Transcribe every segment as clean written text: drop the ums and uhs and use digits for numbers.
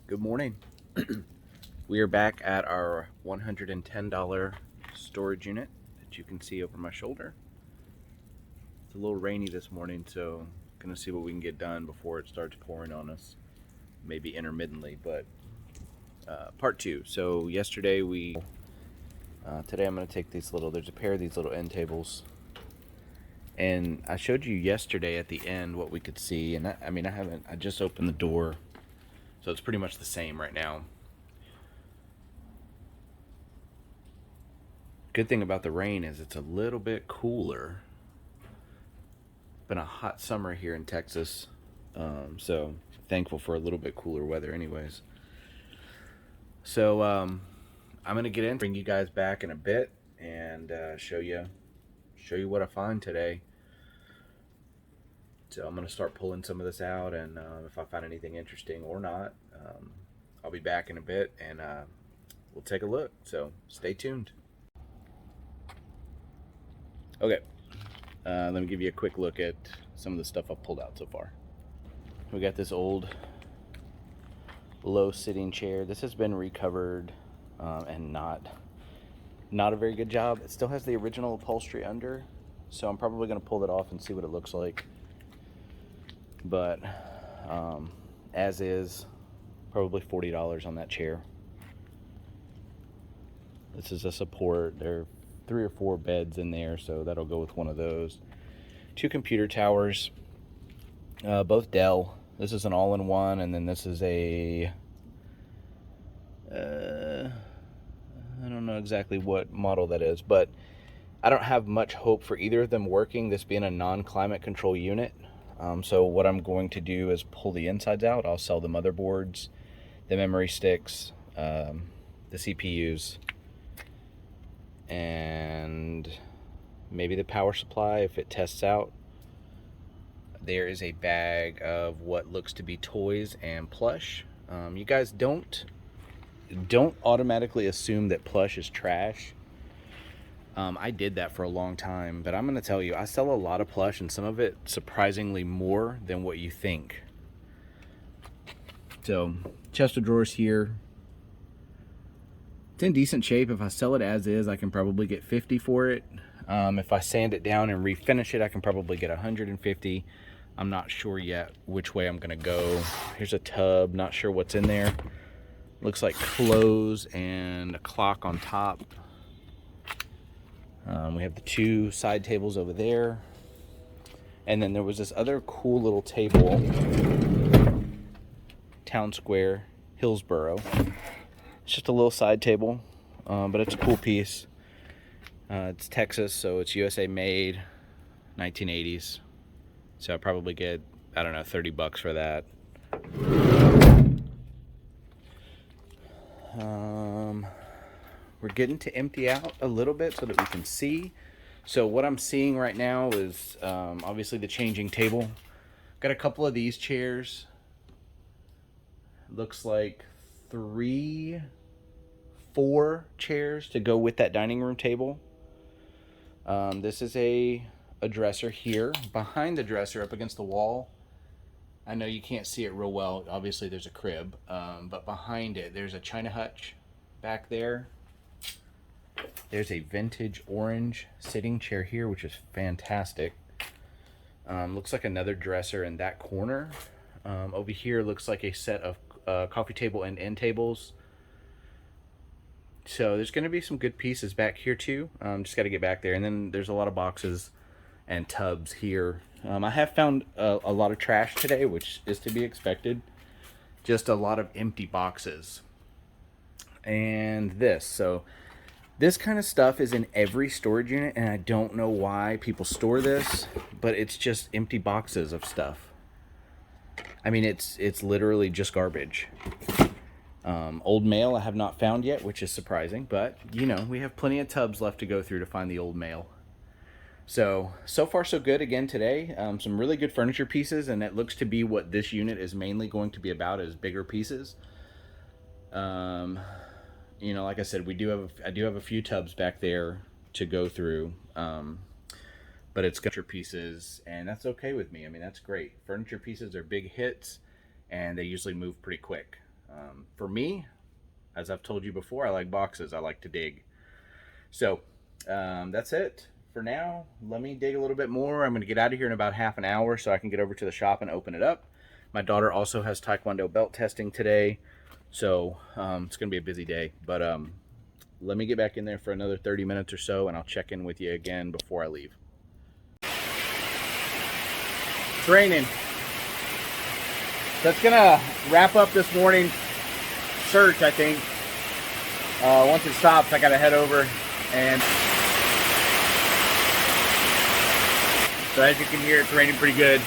Good morning. We are back at our $110 storage unit that you can see over my shoulder. It's a little rainy this morning, so gonna see what we can get done before it starts pouring on us. Maybe intermittently, but part two. So yesterday today I'm gonna take there's a pair of these little end tables. And I showed you yesterday at the end what we could see, and I just opened the door, so it's pretty much the same right now. Good thing about the rain is it's a little bit cooler. Been a hot summer here in Texas, so thankful for a little bit cooler weather anyways. So I'm gonna get in, bring you guys back in a bit, and show you what I find today. So I'm gonna start pulling some of this out, and if I find anything interesting or not, I'll be back in a bit, and we'll take a look. So stay tuned. Okay, let me give you a quick look at some of the stuff I've pulled out so far. We got this old low sitting chair. This has been recovered and not a very good job. It still has the original upholstery under, so I'm probably going to pull it off and see what it looks like. But as is, probably $40 on that chair. This is a support. There are 3 or 4 beds in there, so that'll go with one of those. 2 computer towers, both Dell. This is an all-in-one, and then this is a I don't know exactly what model that is, but I don't have much hope for either of them working, this being a non-climate control unit. So what I'm going to do is pull the insides out. I'll sell the motherboards, the memory sticks, the CPUs, and maybe the power supply if it tests out. There is a bag of what looks to be toys and plush. You guys don't automatically assume that plush is trash. I did that for a long time, but I'm going to tell you, I sell a lot of plush, and some of it surprisingly more than what you think. So, chest of drawers here. It's in decent shape. If I sell it as is, I can probably get $50 for it. If I sand it down and refinish it, I can probably get $150. I'm not sure yet which way I'm going to go. Here's a tub, not sure what's in there. Looks like clothes and a clock on top. We have the 2 side tables over there. And then there was this other cool little table, Town Square, Hillsboro. It's just a little side table, but it's a cool piece. It's Texas, so it's USA made, 1980s. So I'll probably get, I don't know, $30 for that. We're getting to empty out a little bit so that we can see. So what I'm seeing right now is obviously the changing table. Got a couple of these chairs. Looks like 3, 4 chairs to go with that dining room table. This is a dresser here. Behind the dresser, up against the wall, I know you can't see it real well. Obviously, there's a crib, but behind it, there's a china hutch back there. There's a vintage orange sitting chair here, which is fantastic. Looks like another dresser in that corner. Over here looks like a set of coffee table and end tables. So there's going to be some good pieces back here too. Just got to get back there. And then there's a lot of boxes and tubs here. I have found a lot of trash today, which is to be expected. Just a lot of empty boxes. And this. So this kind of stuff is in every storage unit, and I don't know why people store this, but it's just empty boxes of stuff. I mean, it's literally just garbage. Old mail I have not found yet, which is surprising, but you know, we have plenty of tubs left to go through to find the old mail. So far so good again today. Some really good furniture pieces, and it looks to be what this unit is mainly going to be about, is bigger pieces. You know, like I said, I do have a few tubs back there to go through, but it's furniture pieces, and that's okay with me. I mean, that's great. Furniture pieces are big hits, and they usually move pretty quick. For me, as I've told you before, I like boxes. I like to dig. So that's it for now. Let me dig a little bit more. I'm going to get out of here in about half an hour so I can get over to the shop and open it up. My daughter also has Taekwondo belt testing today, so it's going to be a busy day. But let me get back in there for another 30 minutes or so, and I'll check in with you again before I leave. It's raining. That's going to wrap up this morning's search, I think. Once it stops, I got to head over. And so as you can hear, it's raining pretty good.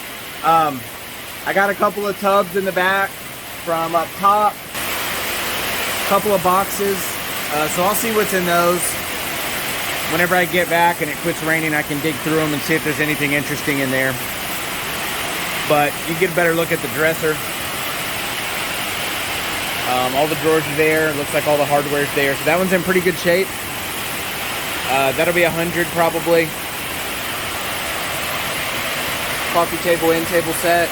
I got a couple of tubs in the back from up top, a couple of boxes. So I'll see what's in those. Whenever I get back and it quits raining, I can dig through them and see if there's anything interesting in there. But you get a better look at the dresser. All the drawers are there. Looks like all the hardware's there. So that one's in pretty good shape. That'll be 100 probably. Coffee table, end table set.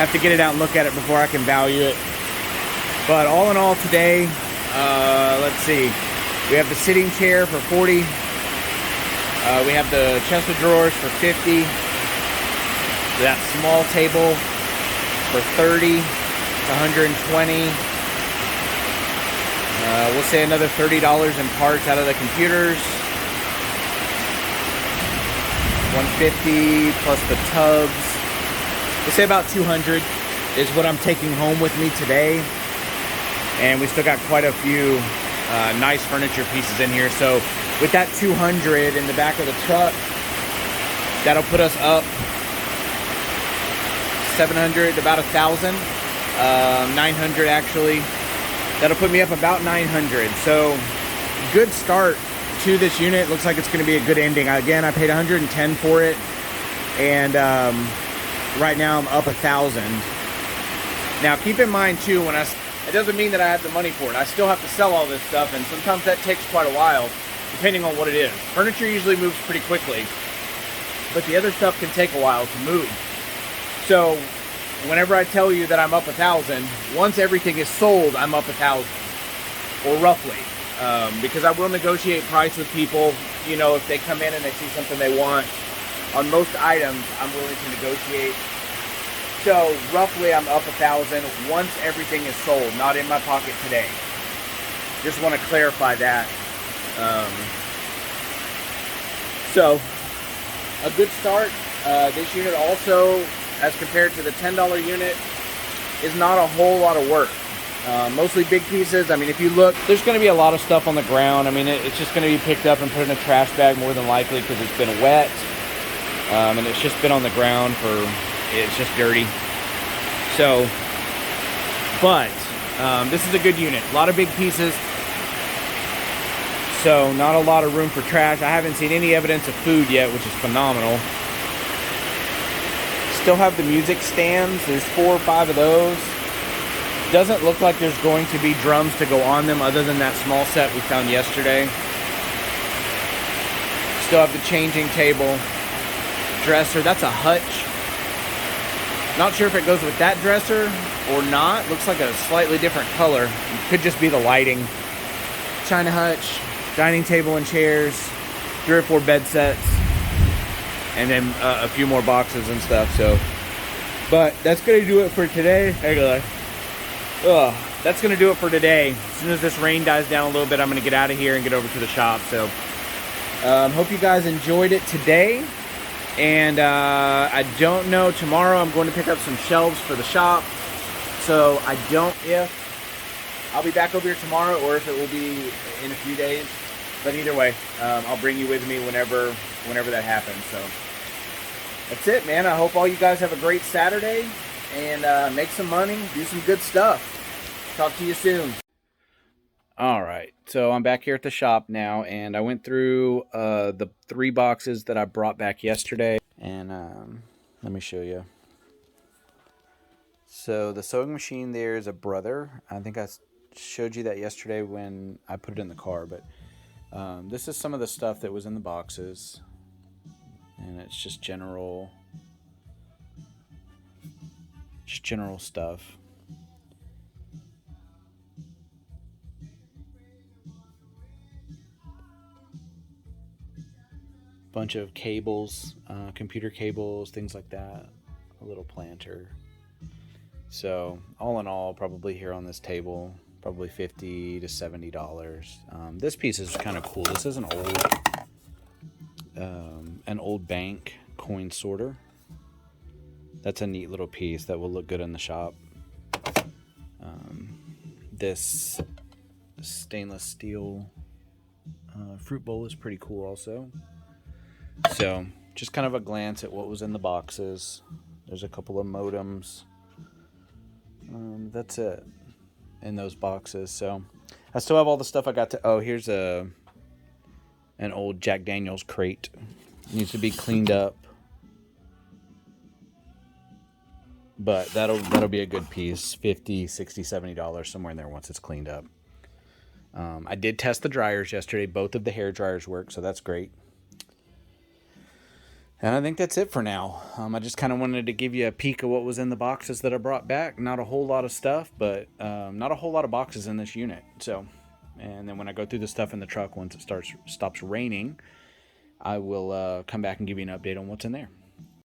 Have to get it out and look at it before I can value it. But all in all today, let's see. We have the sitting chair for 40. We have the chest of drawers for 50. That small table for 30. 120. We'll say another $30 in parts out of the computers. 150 plus the tubs. We'll say about 200 is what I'm taking home with me today. And we still got quite a few nice furniture pieces in here. So with that 200 in the back of the truck, that'll put us up 700, about 1,000. 900 actually. That'll put me up about 900. So good start to this unit. Looks like it's going to be a good ending. Again, I paid 110 for it, and right now I'm up 1,000. Now keep in mind too, it doesn't mean that I have the money for it. I still have to sell all this stuff, and sometimes that takes quite a while, depending on what it is. Furniture usually moves pretty quickly, but the other stuff can take a while to move. So whenever I tell you that I'm up 1,000, once everything is sold, I'm up 1,000, or roughly, because I will negotiate price with people. You know, if they come in and they see something they want, on most items, I'm willing to negotiate. So roughly, I'm up 1,000 once everything is sold, not in my pocket today. Just want to clarify that. So a good start. This unit also, as compared to the $10 unit, is not a whole lot of work. Mostly big pieces. I mean, if you look, there's going to be a lot of stuff on the ground. I mean, it's just going to be picked up and put in a trash bag more than likely because it's been wet. And it's just been on the ground it's just dirty. So, but this is a good unit. A lot of big pieces. So not a lot of room for trash. I haven't seen any evidence of food yet, which is phenomenal. Still have the music stands. There's 4 or 5 of those. Doesn't look like there's going to be drums to go on them other than that small set we found yesterday. Still have the changing table. Dresser, that's a hutch. Not sure if it goes with that dresser or not. Looks like a slightly different color. It could just be the lighting. China hutch, dining table and chairs, 3 or 4 bed sets, and then a few more boxes and stuff. So, but that's gonna do it for today. That's gonna do it for today. As soon as this rain dies down a little bit, I'm gonna get out of here and get over to the shop. So, hope you guys enjoyed it today. And I don't know, tomorrow I'm going to pick up some shelves for the shop. So I don't if I'll be back over here tomorrow or if it will be in a few days. But either way, I'll bring you with me whenever that happens. So that's it, man. I hope all you guys have a great Saturday and make some money, do some good stuff. Talk to you soon. All right, so I'm back here at the shop now, and I went through the 3 boxes that I brought back yesterday, and let me show you. So the sewing machine there is a Brother. I think I showed you that yesterday when I put it in the car, but this is some of the stuff that was in the boxes, and it's just general stuff. bunch of cables, computer cables, things like that. A little planter. So all in all, probably here on this table, probably $50 to $70. This piece is kind of cool. This is an old bank coin sorter. That's a neat little piece that will look good in the shop. This stainless steel fruit bowl is pretty cool also. So just kind of a glance at what was in the boxes. There's a couple of modems. That's it in those boxes. So I still have all the stuff I got to. Oh, here's an old Jack Daniels crate. It needs to be cleaned up, but that'll be a good piece. $50, $60, $70 somewhere in there once it's cleaned up. I did test the dryers yesterday. Both of the hair dryers work, so that's great. And I think that's it for now. I just kind of wanted to give you a peek of what was in the boxes that I brought back. Not a whole lot of stuff, but not a whole lot of boxes in this unit. So, and then when I go through the stuff in the truck, once it stops raining, I will come back and give you an update on what's in there.